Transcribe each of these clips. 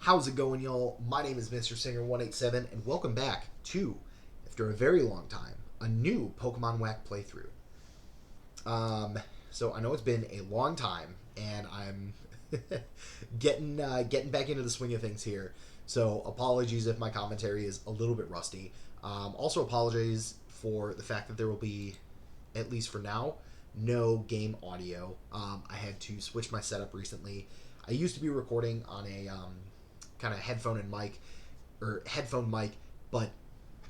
How's it going, y'all? My name is Mr. Singer187, and welcome back to, after a very long time, a new Pokemon Wack playthrough. So I know it's been a long time, and I'm getting back into the swing of things here. So apologies if my commentary is a little bit rusty. Also apologize for the fact that there will be, at least for now, no game audio. I had to switch my setup recently. I used to be recording on a kind of headphone mic, but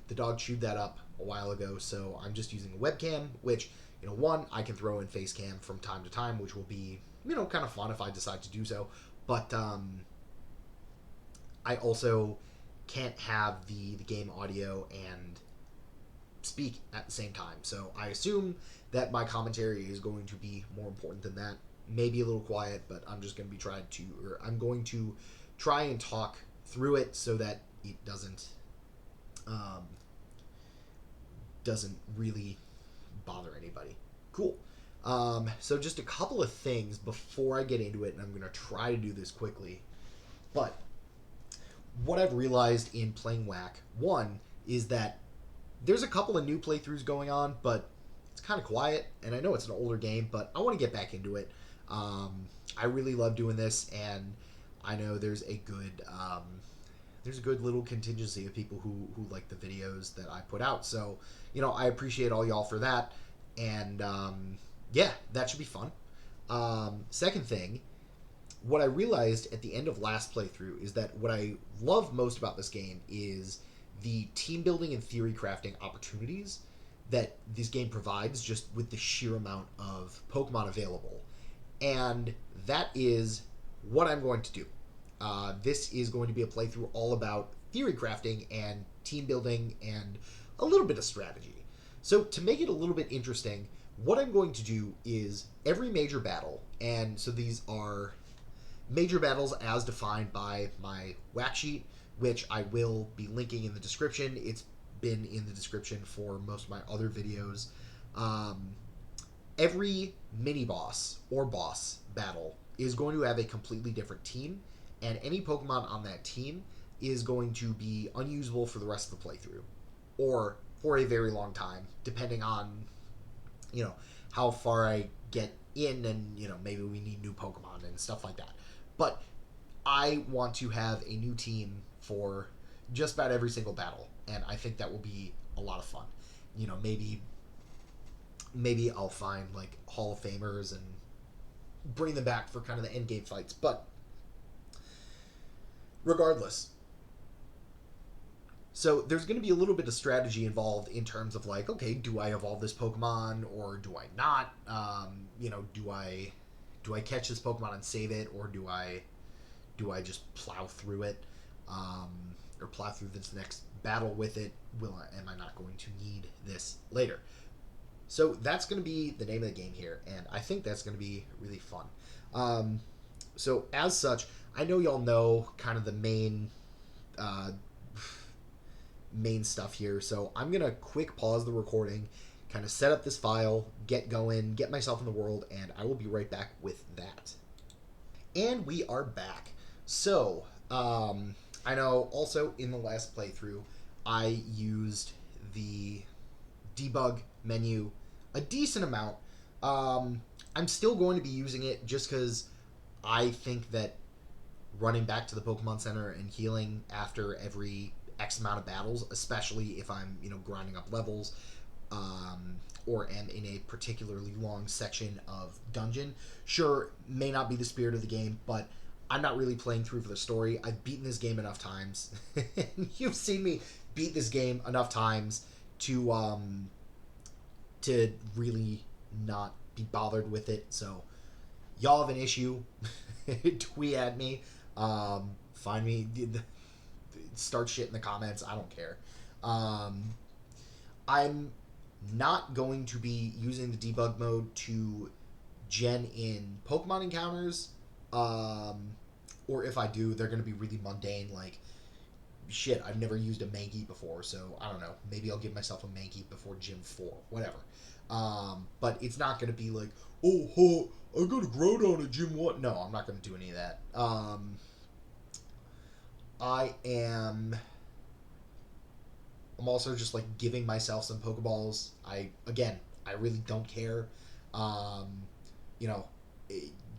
the dog chewed that up a while ago, so I'm just using a webcam, which, one, I can throw in face cam from time to time, which will be, kind of fun if I decide to do so, but I also can't have the game audio and speak at the same time, so I assume that my commentary is going to be more important than that. Maybe a little quiet, but I'm going to try and talk through it so that it doesn't really bother anybody. Cool. So just a couple of things before I get into it, and I'm going to try to do this quickly. But what I've realized in playing Wack, one, is that there's a couple of new playthroughs going on, but it's kind of quiet, and I know it's an older game, but I want to get back into it. I really love doing this, and I know there's a good little contingency of people who like the videos that I put out. So, I appreciate all y'all for that, and yeah, that should be fun. Second thing, what I realized at the end of last playthrough is that what I love most about this game is the team building and theory crafting opportunities that this game provides just with the sheer amount of Pokemon available. And that is what I'm going to do. This is going to be a playthrough all about theory crafting and team building and a little bit of strategy. So to make it a little bit interesting, what I'm going to do is every major battle, and so these are major battles as defined by my Wack sheet, which I will be linking in the description. It's been in the description for most of my other videos. Every mini boss or boss battle is going to have a completely different team, and any Pokemon on that team is going to be unusable for the rest of the playthrough, or for a very long time, depending on, how far I get in, and, maybe we need new Pokemon and stuff like that. But I want to have a new team for just about every single battle, and I think that will be a lot of fun. Maybe I'll find, like, Hall of Famers and bring them back for kind of the end game fights, but regardless. So there's going to be a little bit of strategy involved in terms of, like, okay, do I evolve this Pokemon or do I not? Do I catch this Pokemon and save it, or do I just plow through it, or plow through this next battle with it? Am I not going to need this later? So that's going to be the name of the game here, and I think that's going to be really fun. So as such, I know y'all know kind of the main stuff here, so I'm going to quick pause the recording, kind of set up this file, get going, get myself in the world, and I will be right back with that. And we are back. So, I know also in the last playthrough, I used the debug menu a decent amount. I'm still going to be using it just because I think that running back to the Pokemon Center and healing after every X amount of battles, especially if I'm, grinding up levels, or am in a particularly long section of dungeon, sure, may not be the spirit of the game, but I'm not really playing through for the story. I've beaten this game enough times. You've seen me beat this game enough times to really not be bothered with it. So y'all have an issue, tweet at me, find me, start shit in the comments. I don't care. I'm not going to be using the debug mode to gen in Pokemon encounters, or if I do, they're going to be really mundane, like, shit, I've never used a Mankey before, so I don't know, maybe I'll give myself a Mankey before Gym 4, whatever. But it's not going to be like, I got a Groudon at Gym 1. No, I'm not going to do any of that. I'm also just like giving myself some Pokeballs. I really don't care. Um, you know,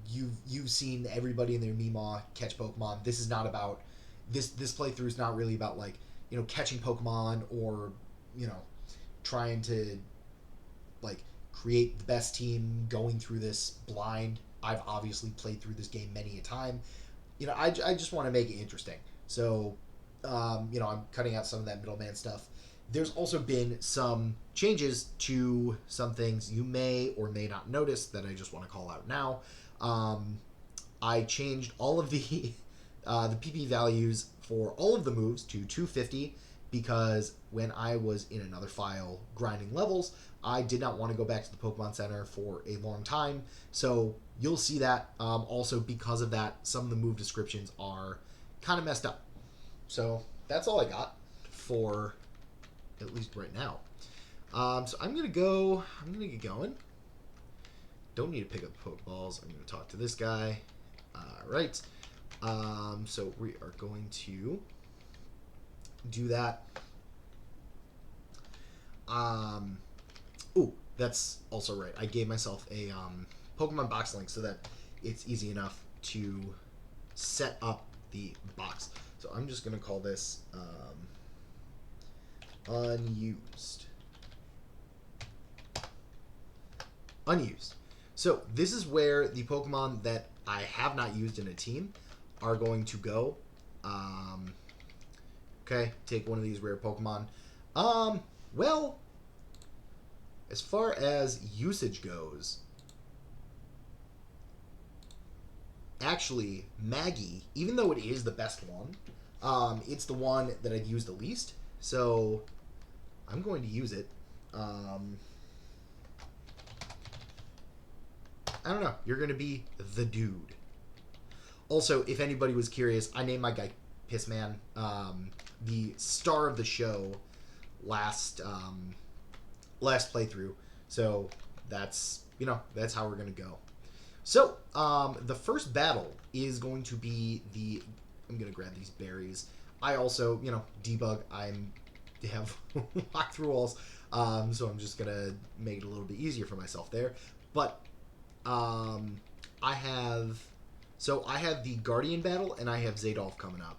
you've seen everybody and their Meemaw catch Pokemon. This is not about this playthrough is not really about like catching Pokemon or trying to like create the best team going through this blind. I've obviously played through this game many a time. I just want to make it interesting. So, I'm cutting out some of that middleman stuff. There's also been some changes to some things you may or may not notice that I just want to call out now. I changed all of the the PP values for all of the moves to 250 because when I was in another file grinding levels, I did not want to go back to the Pokemon Center for a long time. So you'll see that. Also, because of that, some of the move descriptions are kind of messed up. So that's all I got for at least right now. So I'm gonna get going. Don't need to pick up Pokeballs. I'm gonna talk to this guy. All right. So we are going to do that. Oh, that's also right. I gave myself a Pokemon box link so that it's easy enough to set up the box. So I'm just going to call this unused. Unused. So this is where the Pokemon that I have not used in a team are going to go. Okay, take one of these rare Pokemon. Well, as far as usage goes, actually, Maggie, even though it is the best one, it's the one that I've used the least. So I'm going to use it. I don't know. You're going to be the dude. Also, if anybody was curious, I named my guy Pissman. The star of the show last playthrough. So that's how we're going to go. So the first battle is going to be I'm going to grab these berries. I also, debug. I have walk through walls. So I'm just going to make it a little bit easier for myself there. But I have the Guardian battle and I have Zadolf coming up.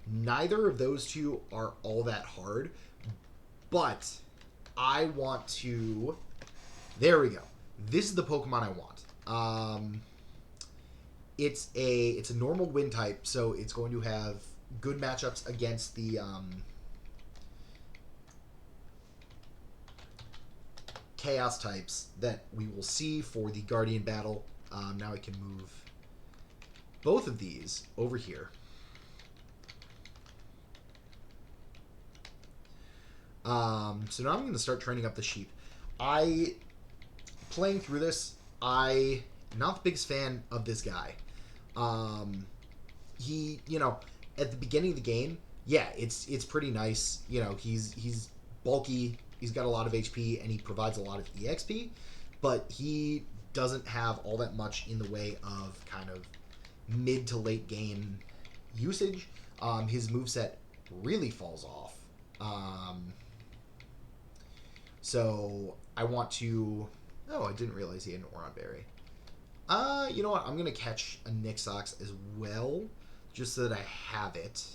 Neither of those two are all that hard, but I want to... There we go. This is the Pokemon I want. It's a normal wind type, so it's going to have good matchups against the chaos types that we will see for the Guardian battle. Now I can move both of these over here. So now I'm going to start training up the sheep. Playing through this, I'm not the biggest fan of this guy. He, at the beginning of the game, yeah, it's pretty nice. He's bulky, he's got a lot of HP, and he provides a lot of EXP, but he doesn't have all that much in the way of kind of mid to late game usage. His moveset really falls off. So I want to... Oh, I didn't realize he had an Oron Berry. You know what? I'm going to catch a Nixox as well, just so that I have it.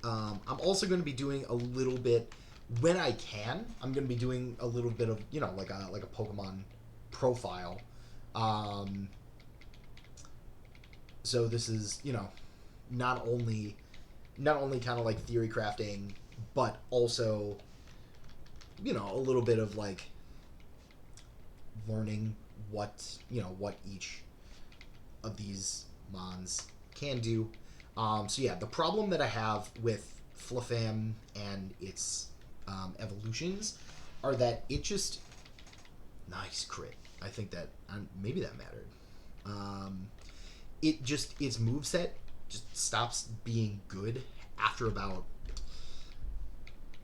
I'm also going to be doing a little bit, when I can, I'm going to be doing a little bit of, like a Pokemon profile. So this is, not only kind of like theory crafting, but also, a little bit of like learning what each of these mons can do. So yeah, the problem that I have with Flafam and its evolutions are that it just... Nice crit. I think that maybe that mattered. Its moveset just stops being good after about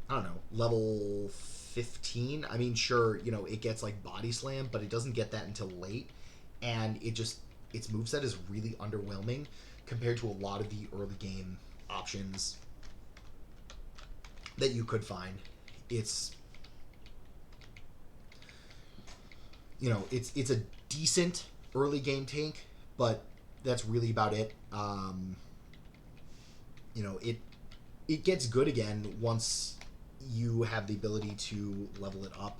I don't know, level 15. I mean, sure, you know, it gets like body slam, but it doesn't get that until late, and its moveset is really underwhelming compared to a lot of the early game options that you could find. It's, you know, it's a decent early game tank, but that's really about it. You know, it gets good again once you have the ability to level it up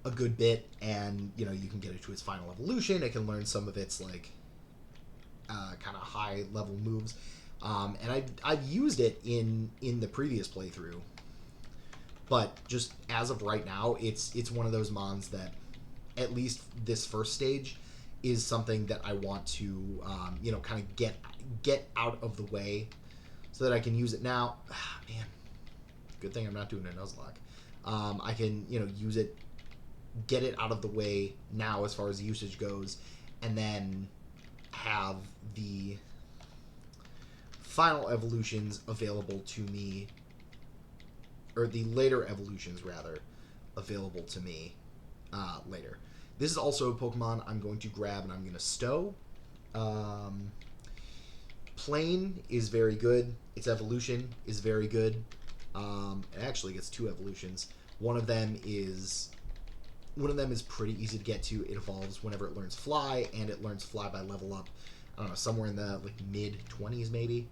a good bit, and you know, you can get it to its final evolution. It can learn some of its like kind of high level moves, and I've used it in the previous playthrough, but just as of right now, it's one of those mons that at least this first stage is something that I want to you know, kind of get out of the way so that I can use it now. Man, good thing I'm not doing a Nuzlocke. I can, you know, use it, get it out of the way now as far as usage goes, and then have the final evolutions available to me, or the later evolutions rather, available to me later. This is also a Pokemon I'm going to grab and I'm going to stow. Plain is very good. Its evolution is very good. It actually gets 2 evolutions. One of them is pretty easy to get to. It evolves whenever it learns Fly, and it learns Fly by level up. I don't know, somewhere in the like mid 20s maybe.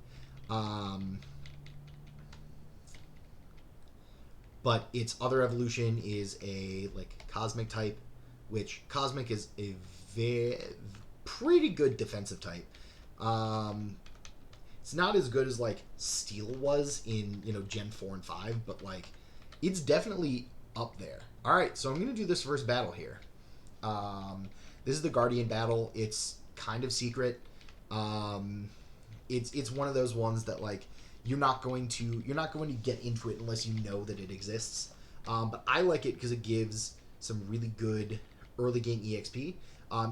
But its other evolution is a like Cosmic type, which Cosmic is a pretty good defensive type. It's not as good as like Steel was in, you know, Gen 4 and 5, but like it's definitely up there. All right, so I'm going to do this first battle here. This is the Guardian battle. It's kind of secret. It's one of those ones that like you're not going to get into it unless you know that it exists. But I like it because it gives some really good early game EXP.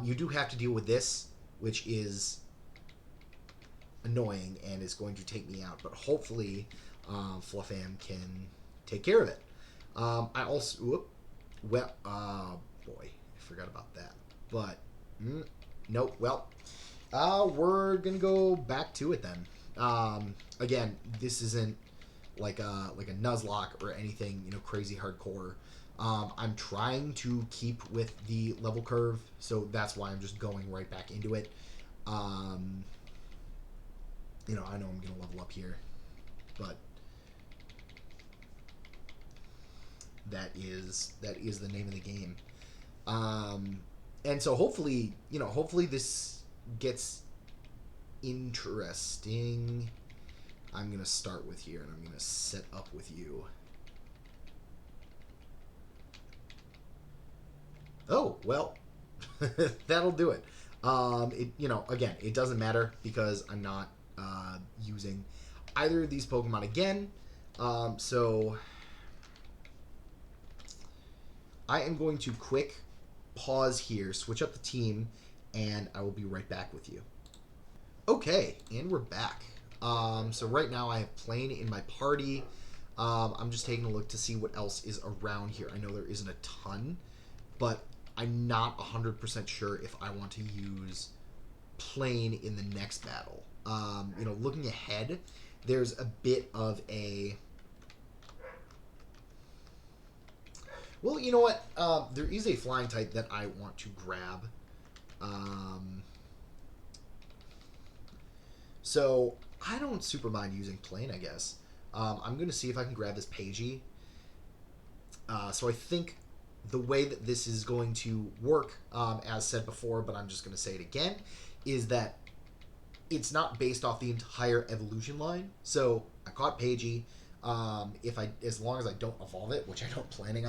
You do have to deal with this, which is annoying and is going to take me out. But hopefully, Fluffam can take care of it. I also, boy, I forgot about that. But nope. Well, we're gonna go back to it then. Again, this isn't like a Nuzlocke or anything, you know, crazy hardcore. I'm trying to keep with the level curve, so that's why I'm just going right back into it. You know, I know I'm gonna level up here, but that is the name of the game. And so hopefully, you know, hopefully this gets interesting. I'm gonna start with here, and I'm gonna set up with you. Oh, well, that'll do it. You know, again, it doesn't matter because I'm not using either of these Pokemon again. So I am going to quick pause here, switch up the team, and I will be right back with you. Okay, and we're back. So right now I have Plain in my party. I'm just taking a look to see what else is around here. I know there isn't a ton, but I'm not 100% sure if I want to use Plain in the next battle. You know, looking ahead, there's a bit of a... Well, you know what? There is a flying type that I want to grab. So I don't super mind using Plain, I guess. I'm going to see if I can grab this Pagey. So I think the way that this is going to work, as said before, but I'm just going to say it again, is that it's not based off the entire evolution line. So I caught Pagey. As long as I don't evolve it, which I don't plan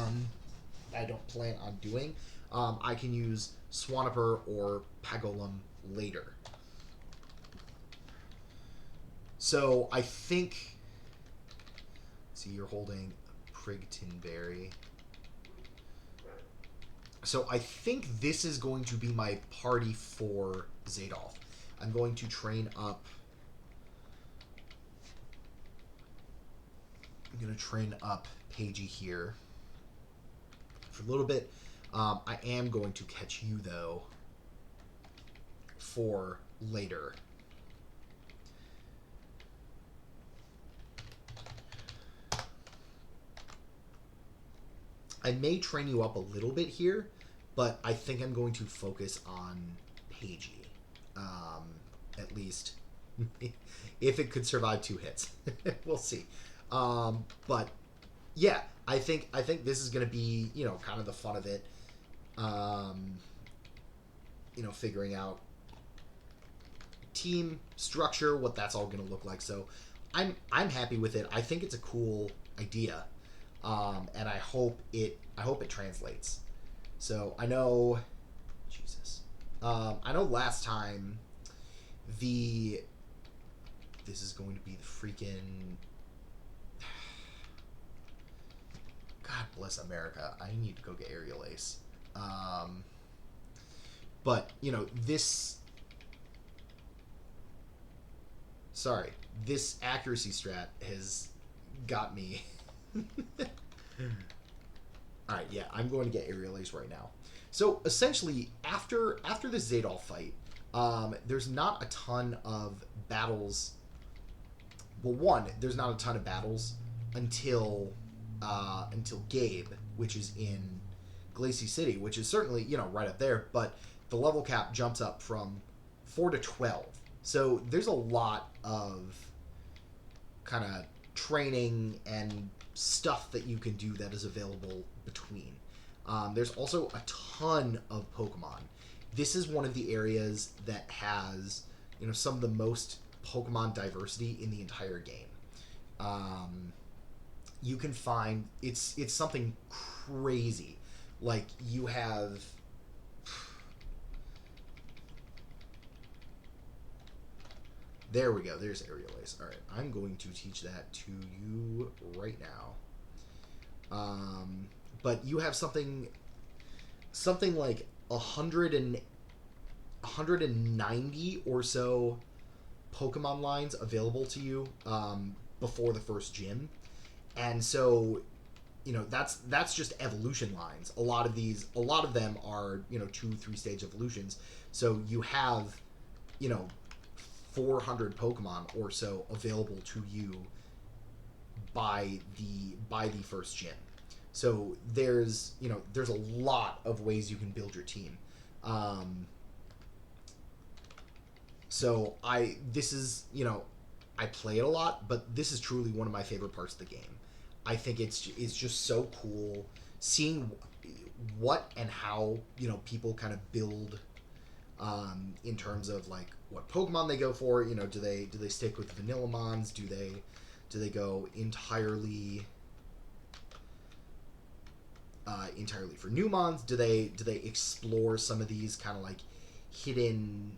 on doing, I can use Swampert or Pagolum later. So I think... See, you're holding Prigtonberry. So I think this is going to be my party for Zadolf. I'm going to train up I'm going to train up Paigey here for a little bit. I am going to catch you, though, for later. I may train you up a little bit here, but I think I'm going to focus on Paigey. At least, if it could survive 2 hits. We'll see. But, yeah, I think this is going to be, you know, kind of the fun of it. You know, figuring out team structure, what that's all going to look like. So I'm happy with it. I think it's a cool idea. And I hope it translates. So I know, Jesus. I know last time this is going to be the freaking, God bless America. I need to go get Aerial Ace. But you know, this accuracy strat has got me. Alright, yeah, I'm going to get Aerial Ace right now. So, essentially, after the Zadol fight, there's not a ton of battles. Well, one, there's not a ton of battles until Gabe, which is in Glacie City, which is certainly, you know, right up there, but the level cap jumps up from 4 to 12. So, there's a lot of kind of training and stuff that you can do that is available between. There's also a ton of Pokemon. This is one of the areas that has, you know, some of the most Pokemon diversity in the entire game. You can find it's something crazy. Like you have there we go. There's Aerial Ace. All right, I'm going to teach that to you right now. But you have something like 190 or so Pokemon lines available to you before the first gym, and so you know that's just evolution lines. A lot of them are, you know, 2-3 stage evolutions. So you have, you know, 400 Pokemon or so available to you by the first gym. So there's a lot of ways you can build your team. So this is, you know, I play it a lot, but this is truly one of my favorite parts of the game. I think it's just so cool seeing what and how, you know, people kind of build in terms of like what Pokemon they go for. You know, do they stick with vanilla mons? Do they go entirely for new mons? Do they explore some of these kind of like hidden?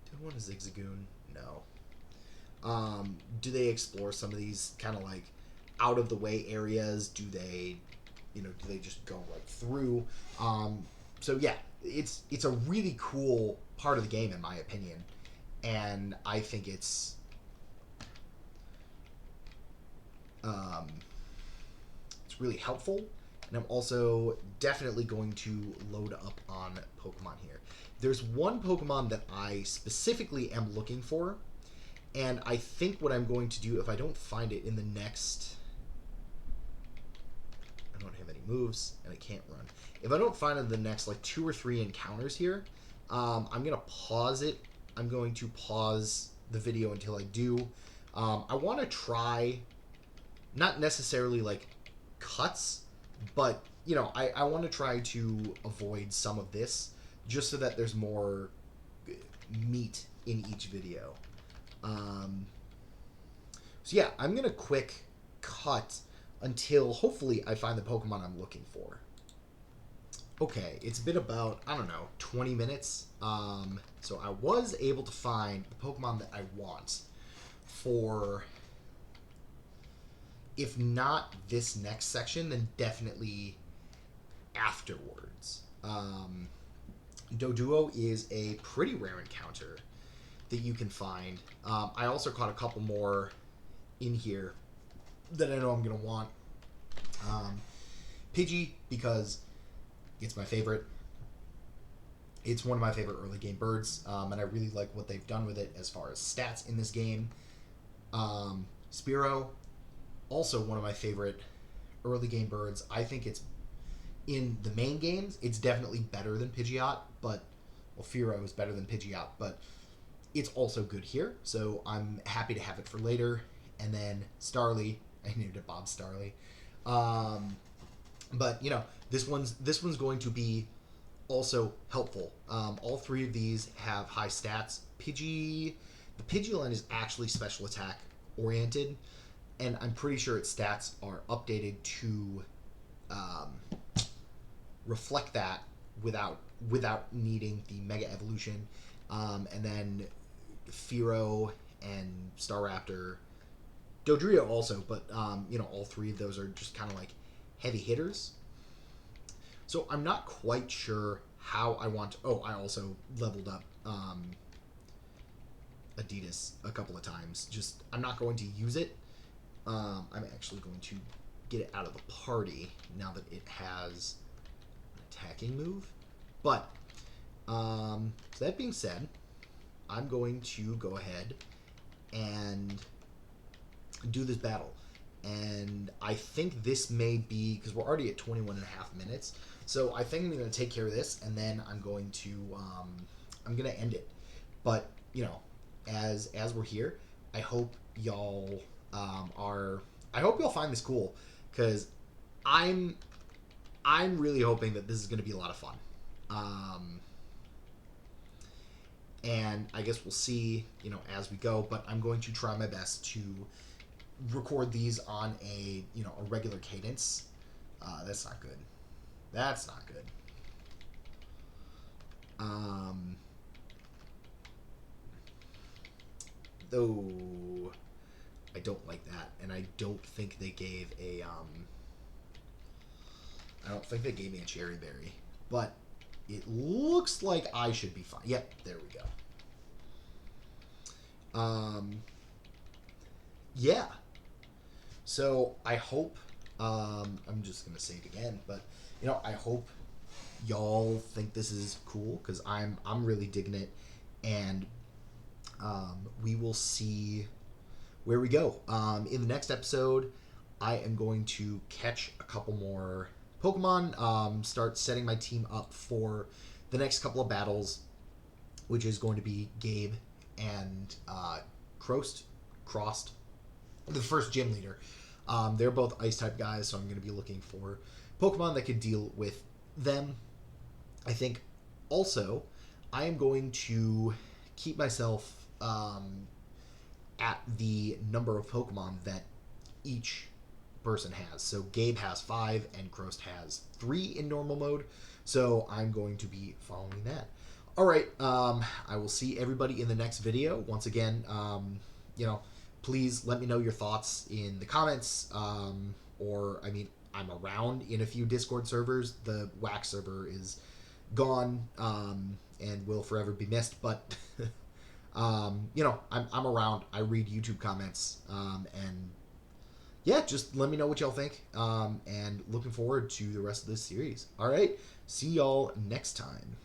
Do I want a Zigzagoon? No. Do they explore some of these kind of like out of the way areas? Do they just go right through? So yeah, it's a really cool part of the game in my opinion, and I think it's really helpful. And I'm also definitely going to load up on Pokemon here. There's one Pokemon that I specifically am looking for, and I think what I'm going to do, if I don't find it in the next... I don't have any moves, and I can't run. If I don't find it in the next, like, 2 or 3 encounters here, I'm going to pause it. I'm going to pause the video until I do. I want to try, not necessarily, like, cuts, but, you know, I want to try to avoid some of this, just so that there's more meat in each video. So yeah, I'm going to quick cut until hopefully I find the Pokemon I'm looking for. Okay, it's been about, I don't know, 20 minutes. So I was able to find the Pokemon that I want for, if not this next section, then definitely afterwards. Doduo is a pretty rare encounter that you can find. I also caught a couple more in here that I know I'm going to want. Pidgey, because it's my favorite. It's one of my favorite early game birds, and I really like what they've done with it as far as stats in this game. Spearow, also one of my favorite early game birds. I think it's in the main games, it's definitely better than Pidgeot, but Fearow is better than Pidgeot, but it's also good here, so I'm happy to have it for later. And then Starly, I named it Bob Starly. But this one's going to be also helpful. All three of these have high stats. The Pidgeot is actually special attack oriented, and I'm pretty sure its stats are updated to reflect that without needing the Mega Evolution. And then Fearow and Staraptor, Dodrio also, but all three of those are just kind of like heavy hitters. So I'm not quite sure how I want to... Oh, I also leveled up Adidas a couple of times. Just, I'm not going to use it. I'm actually going to get it out of the party now that it has an attacking move. But, so that being said, I'm going to go ahead and do this battle. And I think this may be, because we're already at 21 and a half minutes, so I think I'm going to take care of this, and then I'm going to end it. But, as we're here, I hope y'all I hope y'all find this cool, because I'm really hoping that this is going to be a lot of fun. And I guess we'll see, as we go, but I'm going to try my best to record these on a regular cadence. That's not good. That's not good. Though I don't like that, and I don't think they gave a I don't think they gave me a cherry berry, but it looks like I should be fine. Yep, there we go. Yeah. So I hope, I'm just going to say it again, but, I hope y'all think this is cool, because I'm really digging it, and we will see where we go. In the next episode, I am going to catch a couple more Pokemon, start setting my team up for the next couple of battles, which is going to be Gabe and Crost, the first gym leader. They're both ice-type guys, so I'm going to be looking for Pokemon that could deal with them. I think also I am going to keep myself at the number of Pokemon that each person has. So Gabe has 5 and Crost has 3 in normal mode, so I'm going to be following that. Alright, I will see everybody in the next video. Once again, please let me know your thoughts in the comments, or, I'm around in a few Discord servers. The Wack server is gone, and will forever be missed, but, I'm around. I read YouTube comments, and, yeah, just let me know what y'all think, and looking forward to the rest of this series. Alright, see y'all next time.